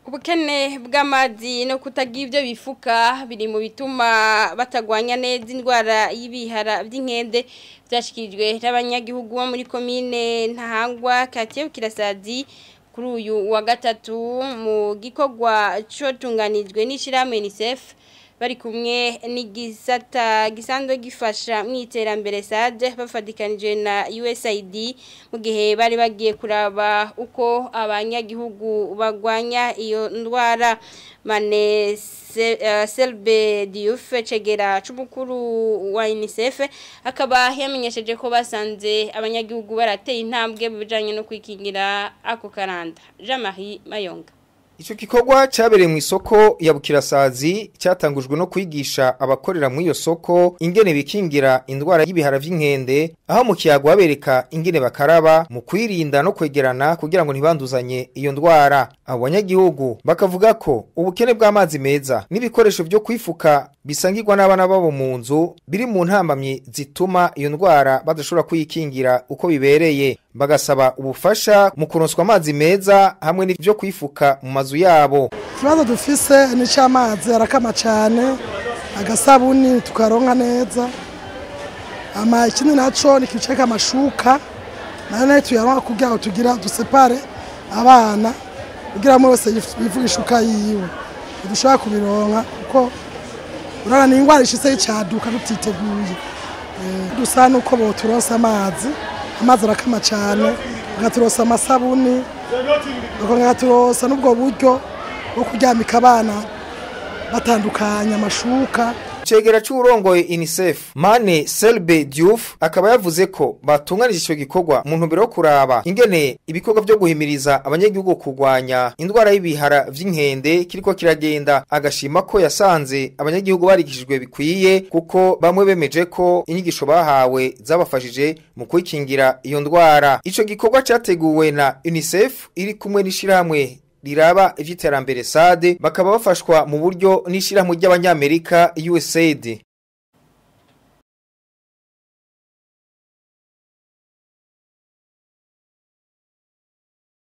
Ubukene bw'amazi no kutagira ibyo bifuka biri mu bituma batagwanya neza indwara y'ibihara by'inkende byashikirijwe n'abanyagihugu bo muri komine Ntahangwa Katiye Kirasazi kuri uyu wa gatatu mu gikorwa cyo tunganijwe n'ishiramwe UNICEF bari kumwe n'igisata gisanzwe gifasha mu iterambere SAD bafadikanije na USAID mu gihe bari bagiye kuraba uko abanyagihugu bagwanya iyo ndwara. Mane Selbe Diouf cegera c'umukuru wa UNICEF akaba yamenyesheje ko basanze abanyagihugu barateye intambwe bijanye no kwikingira ako karanda. Jean-Marie Mayonga. Ico gikorwa cabereye mu isoko ya Bukirasazi cyatangujwe no kwigisha abakorera mu iyo soko ingene bikingira indwara y'ibihara vy'inkende aho mu kiyago babereka ingene bakaraba mu kwirinda no kwegerana kugira ngo ntibanduzanye iyo ndwara. Abanyagihugu bakavuga ko ubukene bw'amazi meza n'ibikoresho byo kwifuka bisangirwa n'abana babo mu nzu biri mu ntambamye zituma iyo ndwara badashobora kuyikingira uko bibereye. Bagasaba ubufasha mu kuronswa amazi meza hamwe n'ivyo kwifuka mu mazu yabo. Ikibazo dufise ni cy'amazi arakama cyane agasabuni tukaronka neza ikindi naco ni kiceka amashuka nayo tuyaronka kugira ngo tugira dusepare abana kugira ngo wese yivuga ishuka yiwe dushaka kubironka kuko urana ni ingwara ishise y'icyaduka tutiteguye dusa nuko bo turonsa amazi arakama cyane bagaturosa amasabuni bagaturosa n'ubwo buryo bwo kuryamika abana batandukanya amashuka. Cegera c'urongoye UNICEF Mane Selbe Diouf akaba yavuze ko batunganije ico gikorwa mu ntumbero yo kuraba ingene ibikorwa byo guhimiriza abanyagihugu kurwanya indwara y'ibihara vy'inkende kiriko kiragenda. Agashima ko yasanze abanyagihugu barigishijwe bikwiye kuko bamwe bemeje ko inyigisho bahawe zabafashije mu kwikingira iyo ndwara. Ico gikorwa cyateguwe na UNICEF iri kumwe n'ishiramwe riraba ivy'iterambere SAD bakaba bafashwa mu buryo n'ishiramwe ry'abanyamerika USAID.